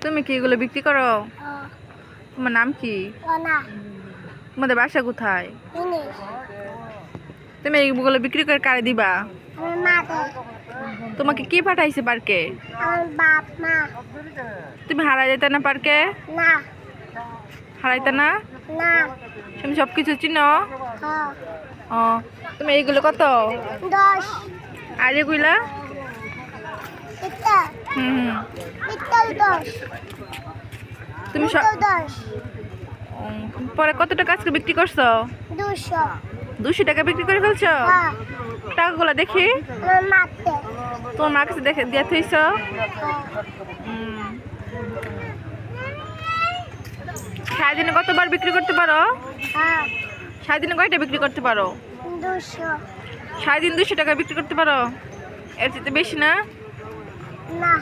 তুমি কি এগুলো বিক্রি করো? তোমার নাম কি? তোমাদের বাসা কোথায়? তুমি এইগুলো বিক্রি করে কারে দিবা? তোমাকে কি পাঠাইছে পার্কে? তুমি হারাই যেতে না পার্কে? হারাইতে না? তুমি সবকিছু চিনো? ও তুমি এইগুলো কত? 10। আর এগুলা? হুম তুমি পরে কত টাকা আজকে বিক্রি করছো? 200 টাকা বিক্রি করে ফেলছো? টাকাগুলো দেখি। তোমার মার কাছে দেখে দিয়ে থইছ? সারাদিনে কতবার বিক্রি করতে পারো? সারাদিনে কয়টা বিক্রি করতে পারো? 200। সারাদিন 200 টাকা বিক্রি করতে পারো? এর চেয়ে বেশি না? না।